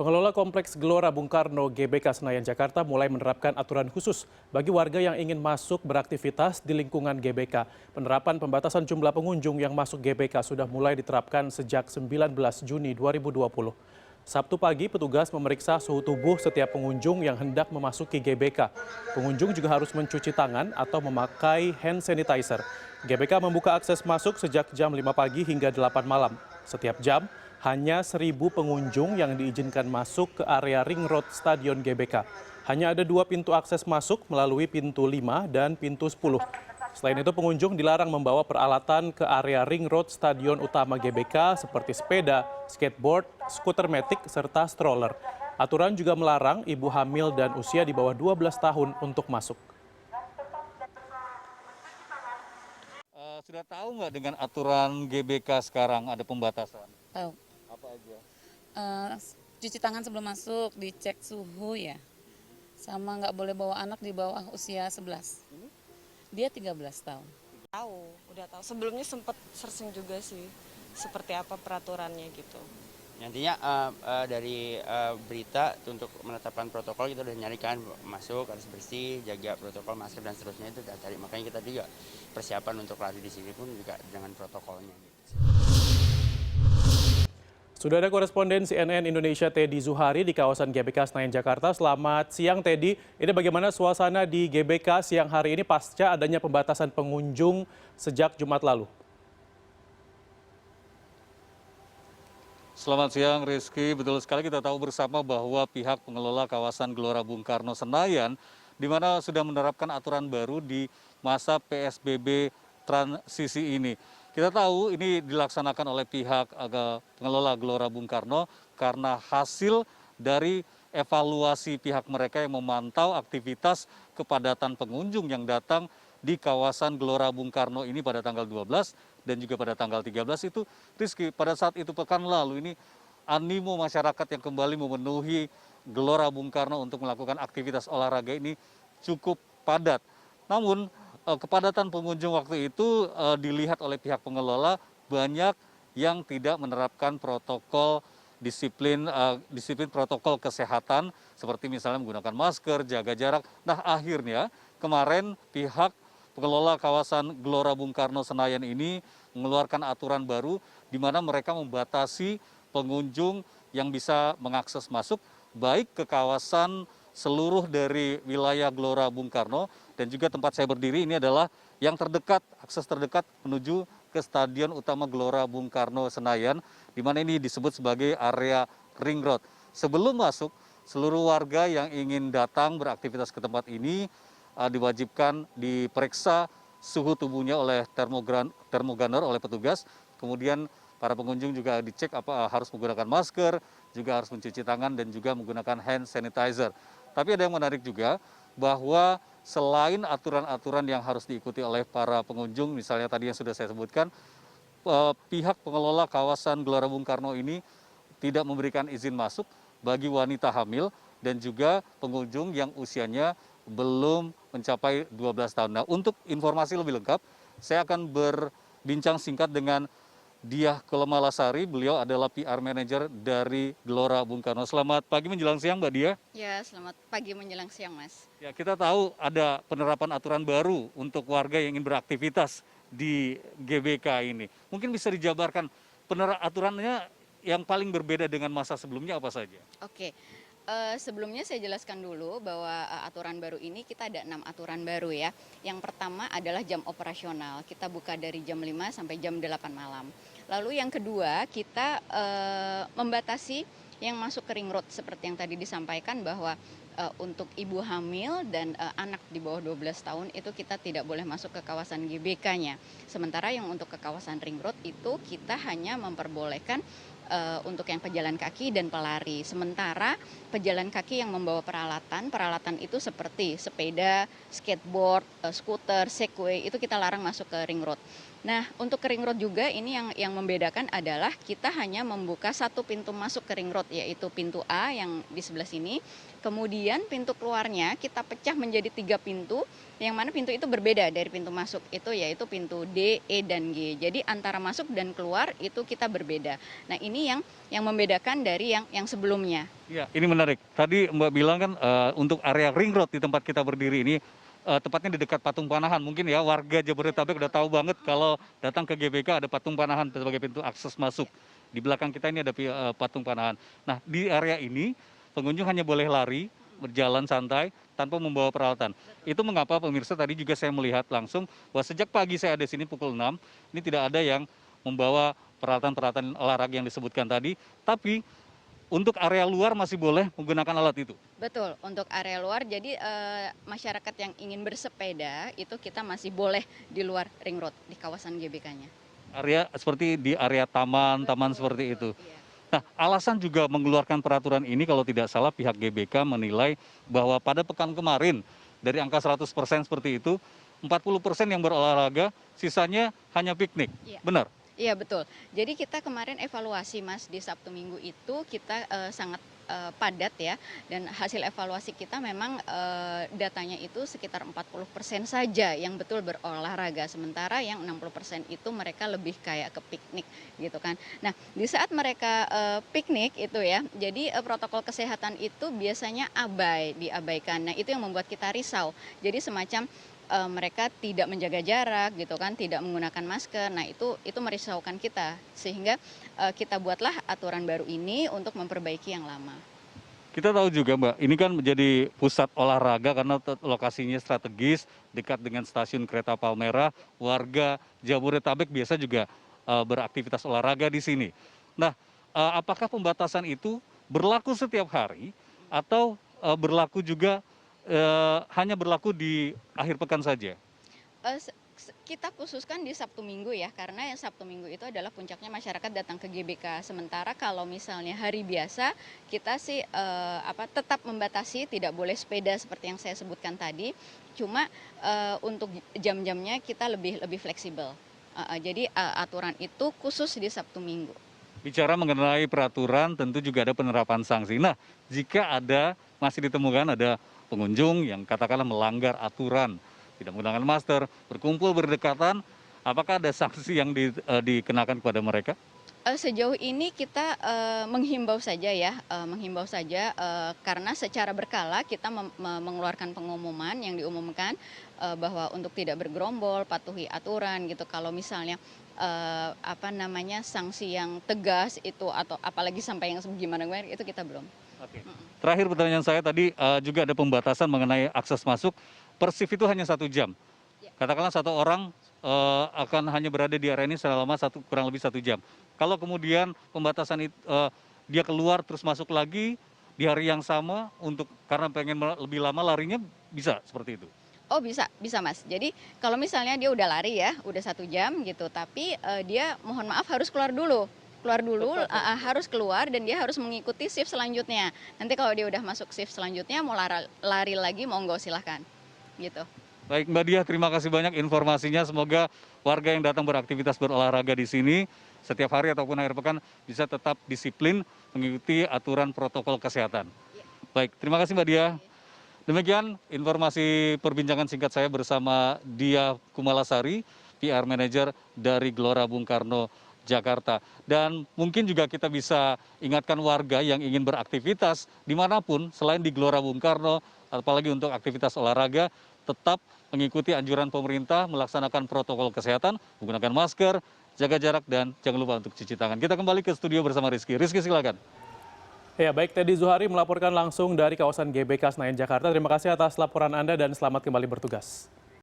Pengelola Kompleks Gelora Bung Karno GBK Senayan Jakarta mulai menerapkan aturan khusus bagi warga yang ingin masuk beraktivitas di lingkungan GBK. Penerapan pembatasan jumlah pengunjung yang masuk GBK sudah mulai diterapkan sejak 19 Juni 2020. Sabtu pagi, petugas memeriksa suhu tubuh setiap pengunjung yang hendak memasuki GBK. Pengunjung juga harus mencuci tangan atau memakai hand sanitizer. GBK membuka akses masuk sejak jam 5 pagi hingga 8 malam. Setiap jam, hanya 1.000 pengunjung yang diizinkan masuk ke area Ring Road Stadion GBK. Hanya ada 2 pintu akses masuk melalui pintu 5 dan pintu 10. Selain itu, pengunjung dilarang membawa peralatan ke area Ring Road Stadion utama GBK seperti sepeda, skateboard, skuter metik, serta stroller. Aturan juga melarang ibu hamil dan usia di bawah 12 tahun untuk masuk. Sudah tahu nggak dengan aturan GBK sekarang ada pembatasan? Tahu. Apa aja? Eh, Cuci tangan sebelum masuk, dicek suhu ya. Sama nggak boleh bawa anak di bawah usia 11. Dia 13 tahun. Udah tahu. Sebelumnya sempat searching juga sih, seperti apa peraturannya gitu. Nantinya dari berita untuk menetapkan protokol kita udah nyarikan masuk harus bersih, jaga protokol masker dan seterusnya itu udah cari. Makanya kita juga persiapan untuk lari di sini pun juga dengan protokolnya. Sudah ada koresponden CNN Indonesia Teddy Zuhari di kawasan GBK Senayan Jakarta. Selamat siang Teddy, ini bagaimana suasana di GBK siang hari ini pasca adanya pembatasan pengunjung sejak Jumat lalu? Selamat siang Rizky, betul sekali kita tahu bersama bahwa pihak pengelola kawasan Gelora Bung Karno Senayan di mana sudah menerapkan aturan baru di masa PSBB transisi ini. Kita tahu ini dilaksanakan oleh pihak pengelola Gelora Bung Karno karena hasil dari evaluasi pihak mereka yang memantau aktivitas kepadatan pengunjung yang datang di kawasan Gelora Bung Karno ini pada tanggal 12 dan juga pada tanggal 13 itu, Rizky, pada saat itu pekan lalu ini animo masyarakat yang kembali memenuhi Gelora Bung Karno untuk melakukan aktivitas olahraga ini cukup padat. Namun kepadatan pengunjung waktu itu dilihat oleh pihak pengelola banyak yang tidak menerapkan protokol disiplin protokol kesehatan seperti misalnya menggunakan masker, jaga jarak. Nah, akhirnya kemarin pihak pengelola kawasan Gelora Bung Karno Senayan ini mengeluarkan aturan baru di mana mereka membatasi pengunjung yang bisa mengakses masuk baik ke kawasan seluruh dari wilayah Gelora Bung Karno dan juga tempat saya berdiri ini adalah yang terdekat, akses terdekat menuju ke Stadion Utama Gelora Bung Karno Senayan, di mana ini disebut sebagai area Ring Road. Sebelum masuk, seluruh warga yang ingin datang beraktivitas ke tempat ini diwajibkan diperiksa suhu tubuhnya oleh termogunner oleh petugas, kemudian para pengunjung juga dicek harus menggunakan masker, juga harus mencuci tangan dan juga menggunakan hand sanitizer. Tapi ada yang menarik juga bahwa selain aturan-aturan yang harus diikuti oleh para pengunjung, misalnya tadi yang sudah saya sebutkan, pihak pengelola kawasan Gelora Bung Karno ini tidak memberikan izin masuk bagi wanita hamil dan juga pengunjung yang usianya belum mencapai 12 tahun. Nah, untuk informasi lebih lengkap, saya akan berbincang singkat dengan Diah Kolemalasari, beliau adalah PR Manager dari Gelora Bung Karno. Selamat pagi menjelang siang Mbak Diah. Ya, selamat pagi menjelang siang, Mas. Ya, kita tahu ada penerapan aturan baru untuk warga yang ingin beraktivitas di GBK ini. Mungkin bisa dijabarkan aturannya yang paling berbeda dengan masa sebelumnya apa saja? Oke. Sebelumnya saya jelaskan dulu bahwa aturan baru ini kita ada 6 aturan baru ya. Yang pertama adalah jam operasional. Kita buka dari jam 5 sampai jam 8 malam. Lalu yang kedua kita membatasi yang masuk ke Ring Road seperti yang tadi disampaikan bahwa untuk ibu hamil dan anak di bawah 12 tahun itu kita tidak boleh masuk ke kawasan GBK-nya. Sementara yang untuk ke kawasan Ring Road itu kita hanya memperbolehkan untuk yang pejalan kaki dan pelari. Sementara pejalan kaki yang membawa peralatan itu seperti sepeda, skateboard, skuter, segway itu kita larang masuk ke Ring Road. Nah, untuk ke ring road juga ini yang membedakan adalah kita hanya membuka satu pintu masuk ke ring road, yaitu pintu A yang di sebelah sini. Kemudian pintu keluarnya kita pecah menjadi 3 pintu, yang mana pintu itu berbeda dari pintu masuk itu, yaitu pintu D, E, dan G. Jadi antara masuk dan keluar itu kita berbeda. Nah, ini yang membedakan dari yang sebelumnya. Ya, ini menarik. Tadi Mbak bilang kan untuk area ring road di tempat kita berdiri ini, tepatnya di dekat Patung Panahan. Mungkin ya warga Jabodetabek udah tahu banget kalau datang ke GBK ada Patung Panahan sebagai pintu akses masuk. Di belakang kita ini ada Patung Panahan. Nah, di area ini pengunjung hanya boleh lari, berjalan santai, tanpa membawa peralatan. Itu mengapa pemirsa tadi juga saya melihat langsung bahwa sejak pagi saya ada di sini pukul 6, ini tidak ada yang membawa peralatan-peralatan olahraga yang disebutkan tadi, tapi untuk area luar masih boleh menggunakan alat itu. Betul, untuk area luar, jadi masyarakat yang ingin bersepeda itu kita masih boleh di luar ring road, di kawasan GBK-nya. Area seperti di area taman seperti itu. Iya. Nah, alasan juga mengeluarkan peraturan ini kalau tidak salah pihak GBK menilai bahwa pada pekan kemarin dari angka 100% seperti itu, 40% yang berolahraga, sisanya hanya piknik. Iya. Benar? Iya, betul. Jadi kita kemarin evaluasi, Mas, di Sabtu Minggu itu kita sangat padat ya, dan hasil evaluasi kita memang datanya itu sekitar 40% saja yang betul berolahraga, sementara yang 60% itu mereka lebih kayak ke piknik gitu kan. Nah, di saat mereka piknik itu ya, jadi protokol kesehatan itu biasanya diabaikan. Nah, itu yang membuat kita risau. Jadi semacam mereka tidak menjaga jarak gitu kan, tidak menggunakan masker. Nah, itu merisaukan kita, sehingga kita buatlah aturan baru ini untuk memperbaiki yang lama. Kita tahu juga Mbak, ini kan menjadi pusat olahraga karena lokasinya strategis, dekat dengan stasiun kereta Palmerah, warga Jabodetabek biasa juga beraktivitas olahraga di sini. Nah, apakah pembatasan itu berlaku setiap hari atau berlaku juga hanya berlaku di akhir pekan saja? Kita khususkan di Sabtu Minggu ya, karena Sabtu Minggu itu adalah puncaknya masyarakat datang ke GBK. Sementara kalau misalnya hari biasa, kita sih tetap membatasi, tidak boleh sepeda seperti yang saya sebutkan tadi. Cuma untuk jam-jamnya kita lebih fleksibel. Jadi aturan itu khusus di Sabtu Minggu. Bicara mengenai peraturan, tentu juga ada penerapan sanksi. Nah, jika masih ditemukan ada pengunjung yang katakanlah melanggar aturan, tidak menggunakan masker, berkumpul berdekatan, apakah ada sanksi yang dikenakan kepada mereka? Sejauh ini kita menghimbau saja ya, karena secara berkala kita mengeluarkan pengumuman yang diumumkan bahwa untuk tidak bergerombol, patuhi aturan gitu. Kalau misalnya sanksi yang tegas itu atau apalagi sampai yang gimana itu kita belum. Oke. Terakhir pertanyaan saya tadi juga ada pembatasan mengenai akses masuk. Per shift itu hanya 1 jam. Katakanlah satu orang akan hanya berada di area ini selama kurang lebih 1 jam. Kalau kemudian pembatasan itu dia keluar terus masuk lagi di hari yang sama karena pengen lebih lama larinya, bisa seperti itu? Oh, bisa Mas. Jadi kalau misalnya dia udah lari ya, udah 1 jam gitu, tapi dia mohon maaf harus keluar dulu, harus keluar dan dia harus mengikuti shift selanjutnya. Nanti kalau dia udah masuk shift selanjutnya mau lari lagi, monggo silahkan gitu. Baik Mbak Diah, terima kasih banyak informasinya. Semoga warga yang datang beraktivitas berolahraga di sini setiap hari ataupun akhir pekan bisa tetap disiplin mengikuti aturan protokol kesehatan. Baik, terima kasih Mbak Diah. Demikian informasi perbincangan singkat saya bersama Diah Kumalasari, PR Manager dari Gelora Bung Karno, Jakarta. Dan mungkin juga kita bisa ingatkan warga yang ingin beraktivitas dimanapun selain di Gelora Bung Karno, apalagi untuk aktivitas olahraga, tetap mengikuti anjuran pemerintah, melaksanakan protokol kesehatan, menggunakan masker, jaga jarak, dan jangan lupa untuk cuci tangan. Kita kembali ke studio bersama Rizky. Rizky, silakan. Ya, baik, Teddy Zuhari melaporkan langsung dari kawasan GBK Senayan, Jakarta. Terima kasih atas laporan Anda dan selamat kembali bertugas.